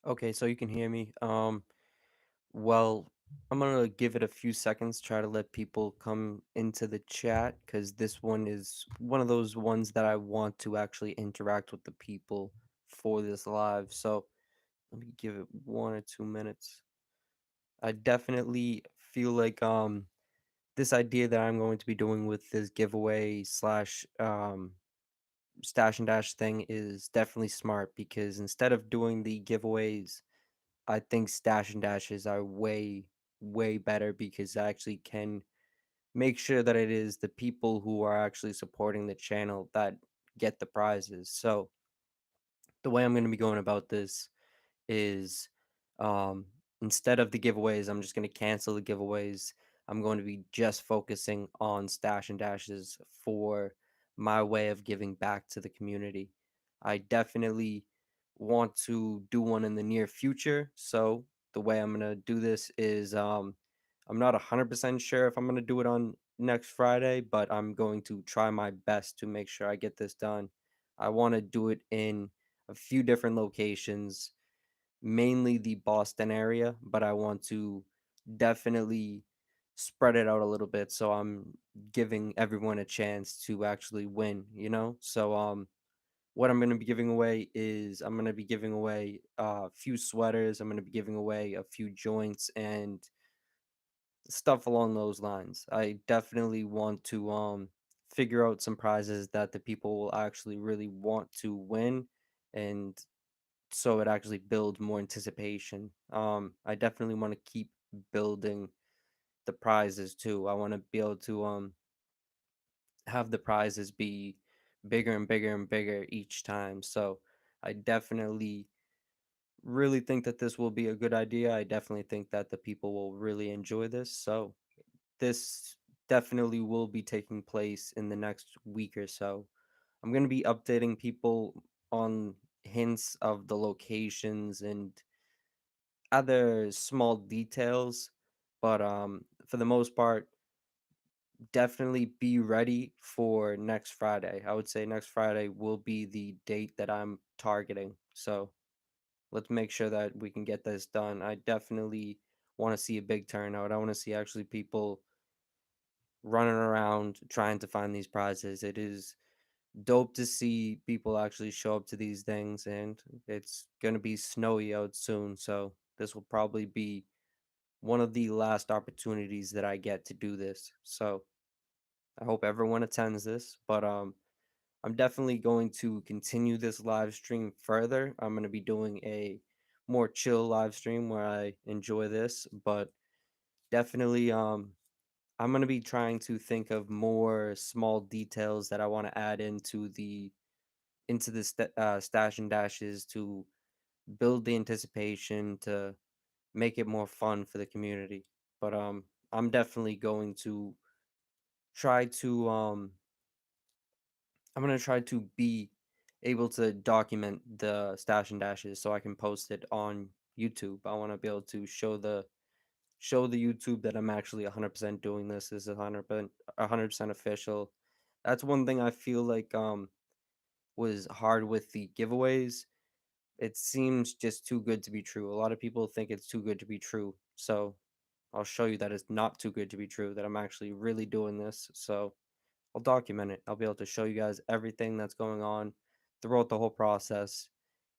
Okay, so you can hear me. Well, I'm gonna give it a few seconds, try to let people come into the chat because this one is one of those ones that I want to actually interact with the people for this live. So let me give it 1 or 2 minutes. I definitely feel like this idea that I'm going to be doing with this giveaway slash stash and dash thing is definitely smart because instead of doing the giveaways, I think stash and dashes are way better because I actually can make sure that it is the people who are actually supporting the channel that get the prizes. So the way I'm going to be going about this is um, instead of the giveaways, I'm just going to cancel the giveaways. I'm going to be just focusing on stash and dashes for my way of giving back to the community. I definitely want to do one in the near future. So the way I'm going to do this is I'm not 100% sure if I'm going to do it on next Friday, but I'm going to try my best to make sure I get this done. I want to do it in a few different locations, mainly the Boston area, but I want to definitely spread it out a little bit so I'm giving everyone a chance to actually win, you know? So what I'm going to be giving away is I'm going to be giving away a few sweaters, I'm going to be giving away a few joints and stuff along those lines. I definitely want to figure out some prizes that the people will actually really want to win, and so it actually builds more anticipation. I definitely want to keep building the prizes too. I want to be able to have the prizes be bigger and bigger and bigger each time. So I definitely really think that this will be a good idea. I definitely think that the people will really enjoy this. So this definitely will be taking place in the next week or so. I'm going to be updating people on hints of the locations and other small details, but for the most part, definitely be ready for next Friday. I would say next Friday will be the date that I'm targeting. So let's make sure that we can get this done. I definitely want to see a big turnout. I want to see actually people running around trying to find these prizes. It is dope to see people actually show up to these things, and it's going to be snowy out soon. So this will probably be one of the last opportunities that I get to do this. So I hope everyone attends this, but I'm definitely going to continue this live stream further. I'm going to be doing a more chill live stream where I enjoy this, but definitely I'm going to be trying to think of more small details that I want to add into the stash and dashes to build the anticipation to make it more fun for the community. But I'm definitely going to try to I'm gonna try to be able to document the stash and dashes so I can post it on YouTube. I want to be able to show the YouTube that I'm actually 100% doing this. This is 100% official. That's one thing I feel like was hard with the giveaways. It seems just too good to be true. A lot of people think it's too good to be true. So I'll show you that it's not too good to be true, that I'm actually really doing this. So I'll document it. I'll be able to show you guys everything that's going on throughout the whole process.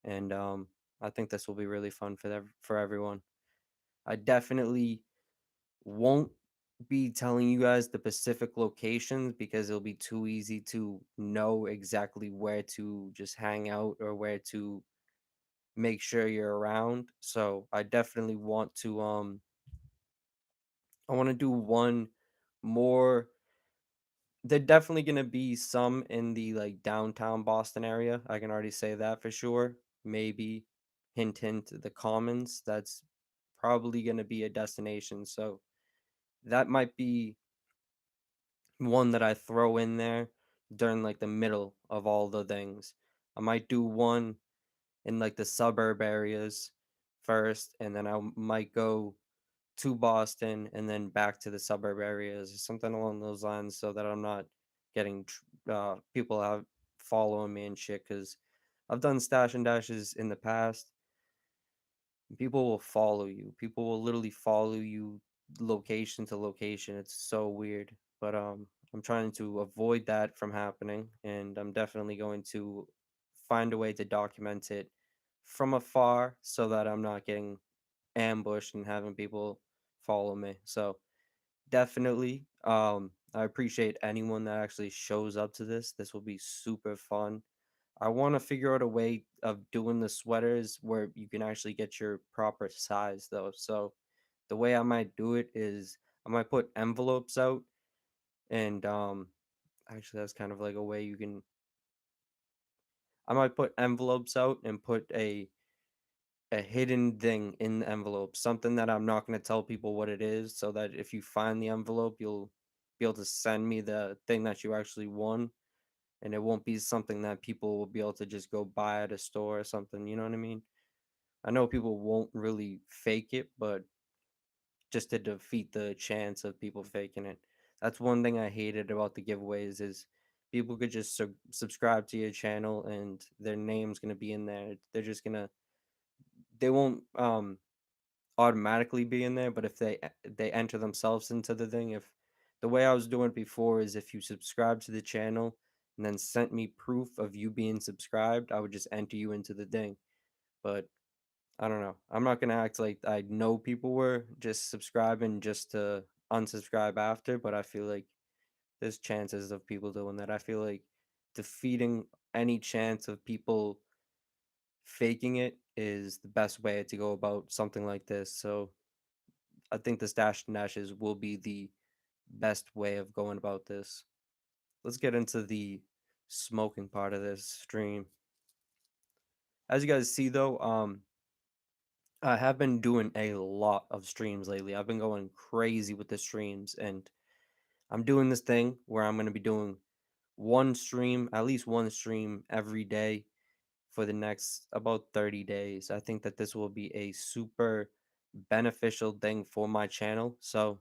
And I think this will be really fun for everyone. I definitely won't be telling you guys the specific locations because it'll be too easy to know exactly where to just hang out or where to make sure you're around. So I want to do one more. They're definitely gonna be some in the like downtown Boston area. I can already say that for sure. Maybe hint hint the Commons. That's probably gonna be a destination. So that might be one that I throw in there during like the middle of all the things. I might do one in like the suburb areas first, and then I might go to Boston and then back to the suburb areas, or something along those lines, so that I'm not getting people out following me and shit. Because I've done stash and dashes in the past, People will follow you. People will literally follow you location to location. It's so weird. But I'm trying to avoid that from happening, and I'm definitely going to find a way to document it from afar so that I'm not getting ambushed and having people follow me. So definitely I appreciate anyone that actually shows up to this. This will be super fun. I want to figure out a way of doing the sweaters where you can actually get your proper size though. So the way I might do it is I might put envelopes out and actually that's kind of like a way you can I might put envelopes out and put a hidden thing in the envelope, something that I'm not going to tell people what it is so that if you find the envelope, you'll be able to send me the thing that you actually won and it won't be something that people will be able to just go buy at a store or something, you know what I mean? I know people won't really fake it, but just to defeat the chance of people faking it. That's one thing I hated about the giveaways is people could just subscribe to your channel and their name's going to be in there. They're just going to they won't automatically be in there, but if they enter themselves into the thing, if the way I was doing it before is if you subscribe to the channel and then sent me proof of you being subscribed, I would just enter you into the thing. But I don't know. I'm not gonna act like I know people were just subscribing just to unsubscribe after, but I feel like there's chances of people doing that. I feel like defeating any chance of people faking it is the best way to go about something like this. So I think the stash and dashes will be the best way of going about this. Let's get into the smoking part of this stream. As you guys see though, I have been doing a lot of streams lately. I've been going crazy with the streams and I'm doing this thing where I'm going to be doing one stream, at least one stream every day for the next about 30 days. I think that this will be a super beneficial thing for my channel. So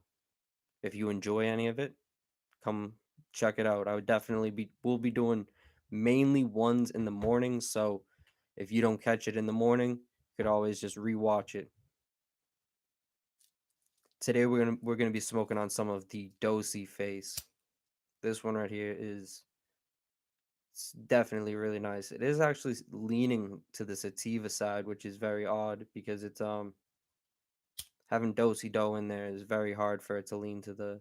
if you enjoy any of it, come check it out. I would definitely be we'll be doing mainly ones in the morning, so if you don't catch it in the morning, you could always just rewatch it. Today we're gonna be smoking on some of the Dosey face. This one right here is it's definitely really nice. It is actually leaning to the sativa side, which is very odd because it's having Dosey dough in there is very hard for it to lean to the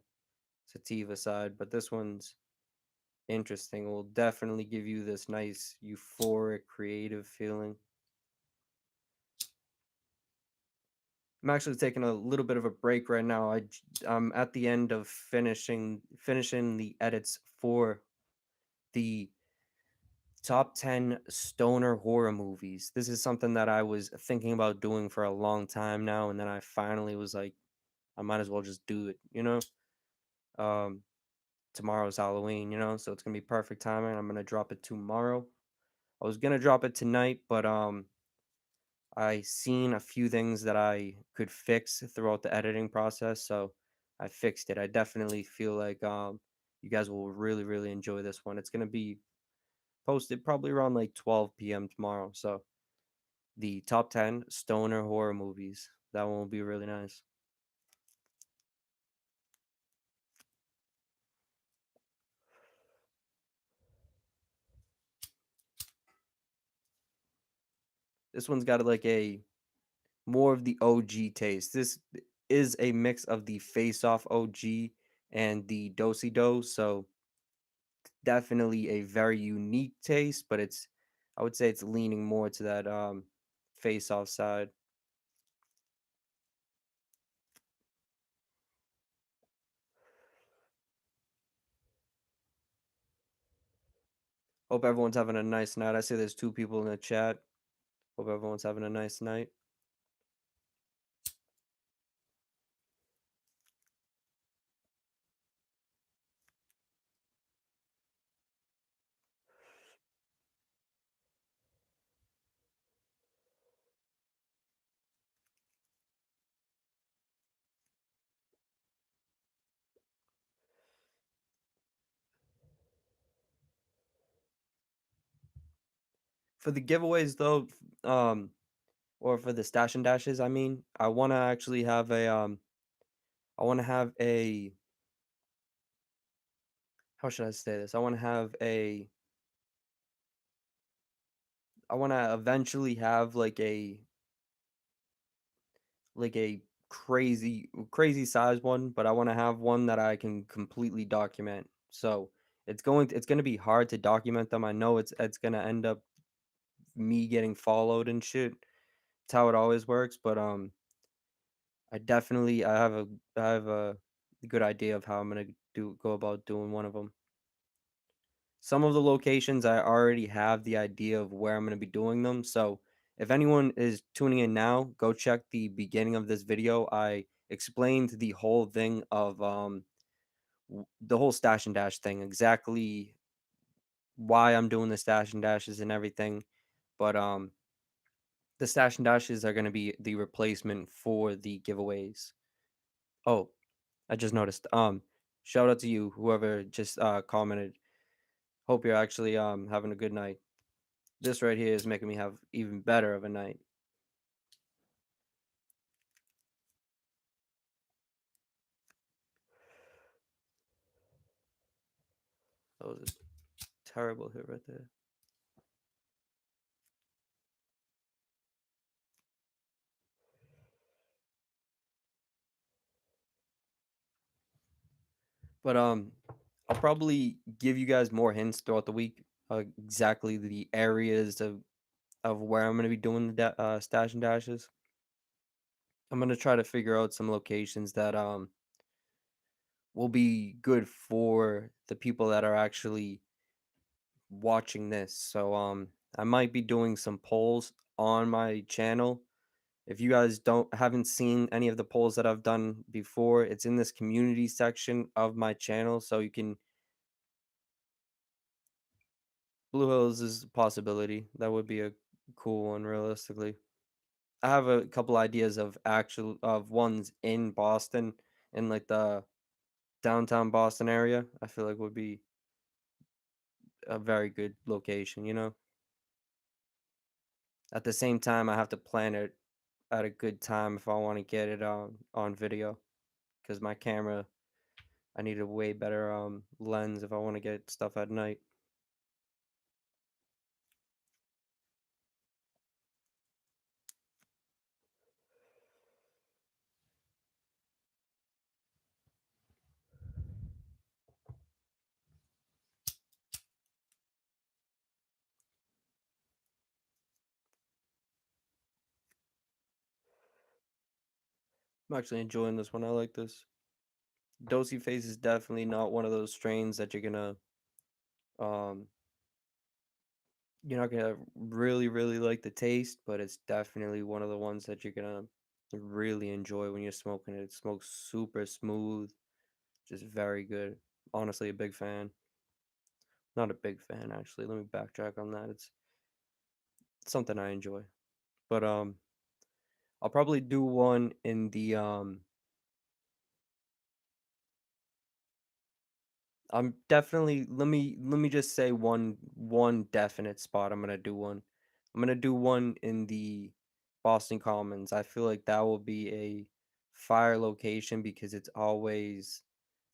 sativa side, but this one's interesting. It will definitely give you this nice euphoric creative feeling. I'm actually taking a little bit of a break right now. I'm at the end of finishing the edits for the top 10 stoner horror movies. This is something that I was thinking about doing for a long time now and then I finally was like I might as well just do it, you know? Um Tomorrow's Halloween, you know? So it's going to be perfect timing. I'm going to drop it tomorrow. I was going to drop it tonight, but I seen a few things that I could fix throughout the editing process, so I fixed it. I definitely feel like you guys will really enjoy this one. It's gonna be posted probably around like 12 p.m. tomorrow. So the top 10 stoner horror movies. That one will be really nice. This one's got like a more of the OG taste. This is a mix of the Face Off OG and the Dosey Do, so definitely a very unique taste, but it's I would say it's leaning more to that face off side. Hope everyone's having a nice night. I see there's two people in the chat. Hope everyone's having a nice night. For the giveaways though, or for the stash and dashes, I mean, I want to actually have a I want to have a how should I say this? I want to eventually have like a crazy size one, but I want to have one that I can completely document. So it's going to be hard to document them. I know it's going to end up me getting followed and shit. It's how it always works, but I have a good idea of how I'm going to do go about doing one of them. Some of the locations I already have the idea of where I'm going to be doing them. So if anyone is tuning in now, go check the beginning of this video. I explained the whole thing of the whole stash and dash thing, exactly why I'm doing the stash and dashes and everything. But the stash and dashes are going to be the replacement for the giveaways. Oh, I just noticed. Shout out to you, whoever just commented. Hope you're actually having a good night. This right here is making me have even better of a night. That was a terrible hit right there. But I'll probably give you guys more hints throughout the week. Exactly the areas of where I'm gonna be doing the stash and dashes. I'm gonna try to figure out some locations that will be good for the people that are actually watching this. So I might be doing some polls on my channel. If you guys don't haven't seen any of the polls that I've done before, it's in this community section of my channel, so you can Blue Hills is a possibility. That would be a cool one realistically. I have a couple ideas of actual of ones in Boston, in like the downtown Boston area. I feel like would be a very good location, you know? At the same time, I have to plan it at a good time if I want to get it on video, because my camera, I need a way better lens if I want to get stuff at night. I'm actually enjoying this one. I like this. Dosey Face is definitely not one of those strains that um you're not gonna really like the taste, but it's definitely one of the ones that you're gonna really enjoy when you're smoking it. It smokes super smooth, just very good. Honestly, a big fan. Not a big fan actually. Let me backtrack on that. It's something I enjoy. But I'll probably do one in the I'm definitely let me just say one definite spot I'm gonna do one. I'm gonna do one in the Boston Commons. I feel like that will be a fire location because it's always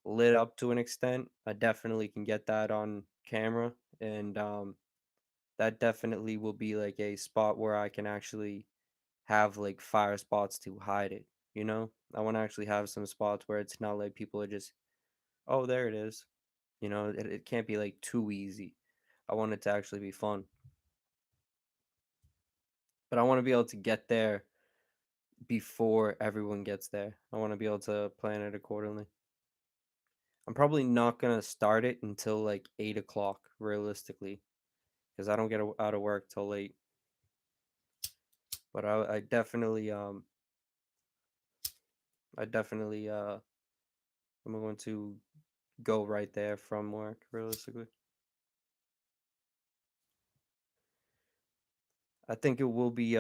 lit up to an extent. I definitely can get that on camera, and that definitely will be like a spot where I can actually have like fire spots to hide it, you know? I want to actually have some spots where it's not like people are just, oh, there it is. You know, it can't be like too easy. I want it to actually be fun. But I want to be able to get there before everyone gets there. I want to be able to plan it accordingly. I'm probably not gonna start it until like 8 o'clock, realistically, because I don't get out of work till late. But I definitely I'm going to go right there from work, realistically. I think it will be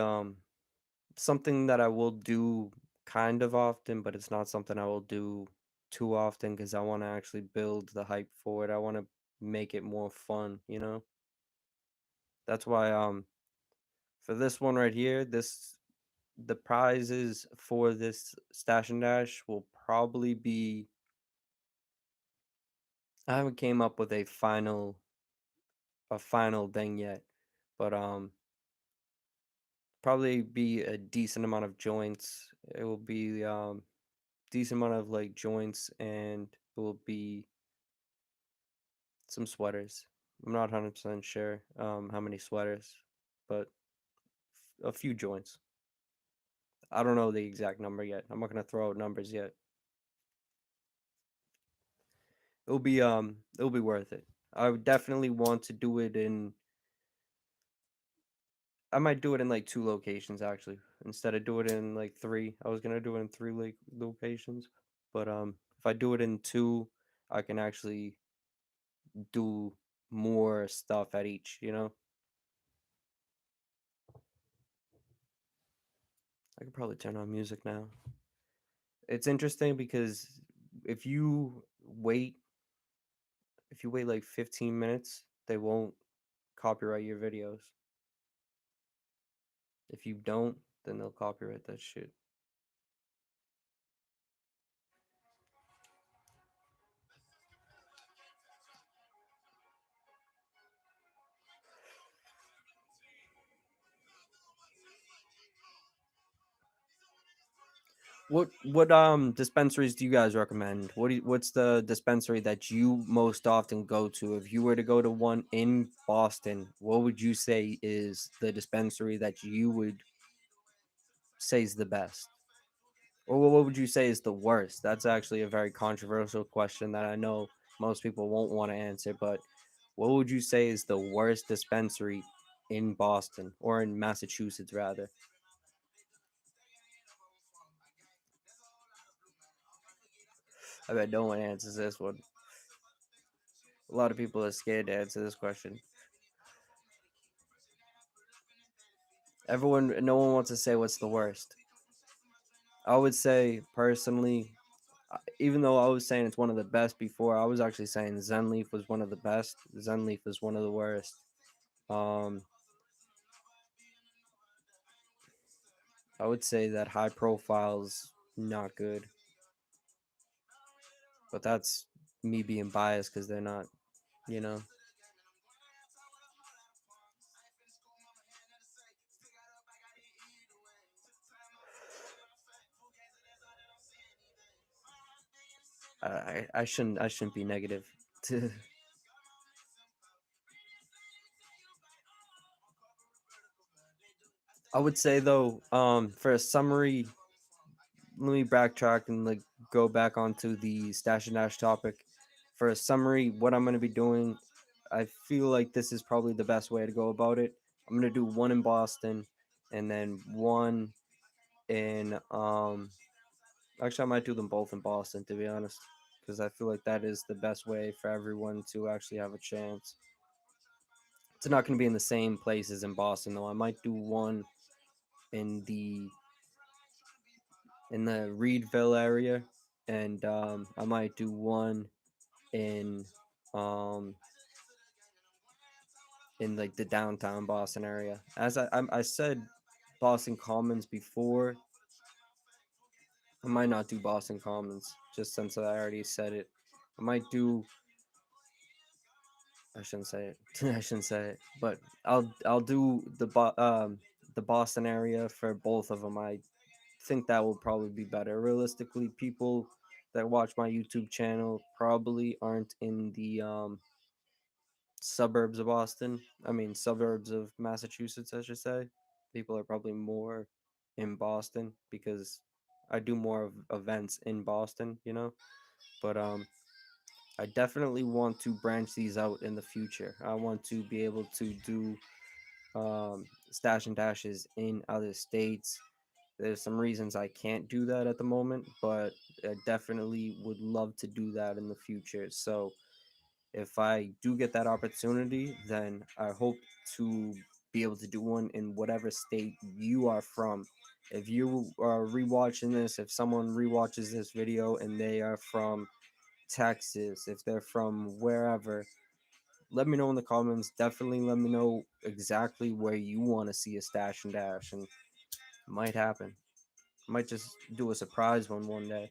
something that I will do kind of often, but it's not something I will do too often because I want to actually build the hype for it. I want to make it more fun, you know? That's why for this one right here, the prizes for this stash and dash will probably be. I haven't came up with a final thing yet, but probably be a decent amount of joints. It will be decent amount of like joints, and it will be some sweaters. I'm not 100% sure how many sweaters, but a few joints. I don't know the exact number yet. I'm not gonna throw out numbers yet. It'll be worth it. I would definitely want to do it in. I might do it in like two locations actually, instead of do it in like three. I was gonna do it in three like locations, but if I do it in two, I can actually do more stuff at each. I could probably turn on music now. It's interesting because if you wait, if you wait like 15 minutes, they won't copyright your videos. If you don't, then they'll copyright that shit. What dispensaries do you guys recommend? What's the dispensary that you most often go to? If you were to go to one in Boston, what would you say is the dispensary that you would say is the best? Or what would you say is the worst? That's actually a very controversial question that I know most people won't want to answer, but what would you say is the worst dispensary in Boston or in Massachusetts rather? I bet no one answers this one. A lot of people are scared to answer this question. No one wants to say what's the worst. I would say personally, even though I was saying it's one of the best before, I was actually saying Zenleaf was one of the best. Zenleaf is one of the worst. Um, I would say that High Profile's not good, but that's me being biased because they're not. You know, I shouldn't be negative. I would say though, for a summary, let me backtrack and like go back onto the Stash and Dash topic. For a summary, what I'm gonna be doing, I feel like this is probably the best way to go about it. I'm gonna do one in Boston, and then one in Actually, I might do them both in Boston to be honest, because I feel like that is the best way for everyone to actually have a chance. It's not gonna be in the same places in Boston though. I might do one in the Reedville area, and I might do one in um in like the downtown Boston area. As I said Boston Commons before, I might not do Boston Commons just since I already said it. I might do. I shouldn't say it. I shouldn't say it. But I'll do the Boston area for both of them. I think that will probably be better. Realistically, people that watch my YouTube channel probably aren't in the suburbs of Boston. I mean, suburbs of Massachusetts, I should say. People are probably more in Boston because I do more of events in Boston. But I definitely want to branch these out in the future. I want to be able to do stash and dashes in other states. There's some reasons I can't do that at the moment, but I definitely would love to do that in the future. So if I do get that opportunity, then I hope to be able to do one in whatever state you are from. If you are rewatching this, if someone rewatches this video and they are from Texas, if they're from wherever, let me know in the comments. Definitely let me know exactly where you want to see a stash and dash, and Might happen. Might just do a surprise one day.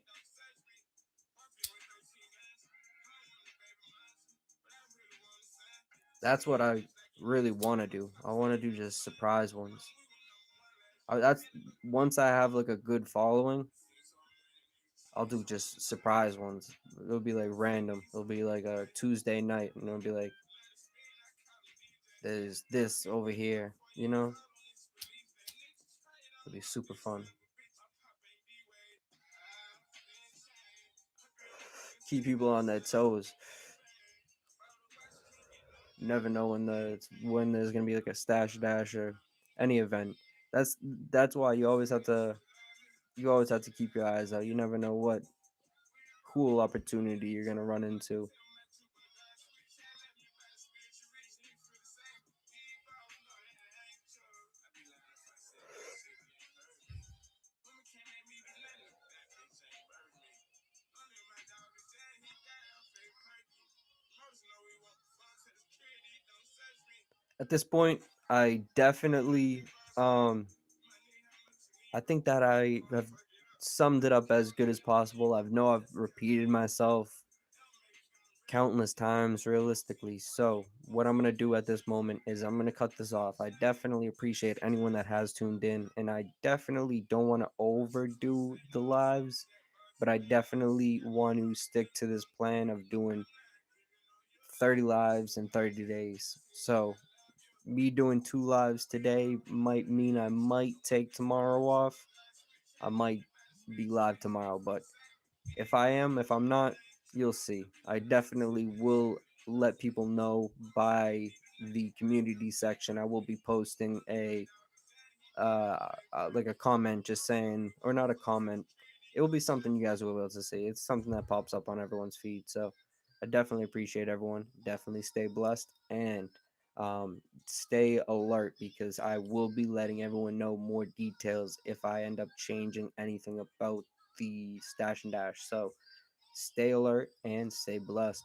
That's what I really want to do. I want to do just surprise ones. That's once I have like a good following, I'll do just surprise ones. It'll be like random. It'll be like a Tuesday night, and it'll be like, there's this over here. It'll be super fun. Keep people on their toes. You never know when there's gonna be like a stash dash or any event. That's that's why you always have to keep your eyes out. You never know what cool opportunity you're gonna run into. At this point, I definitely um I think that I have summed it up as good as possible. I've repeated myself countless times realistically. So, what I'm going to do at this moment is I'm going to cut this off. I definitely appreciate anyone that has tuned in, and I definitely don't want to overdo the lives, but I definitely want to stick to this plan of doing 30 lives in 30 days. So, me doing 2 lives today might mean I might take tomorrow off. I might be live tomorrow, but if I'm not, you'll see. I definitely will let people know by the community section. I will be posting like a comment just saying, or not a comment. It will be something you guys will be able to see. It's something that pops up on everyone's feed. So I definitely appreciate everyone. Definitely stay blessed and stay alert because I will be letting everyone know more details if I end up changing anything about the stash and dash. So stay alert and stay blessed.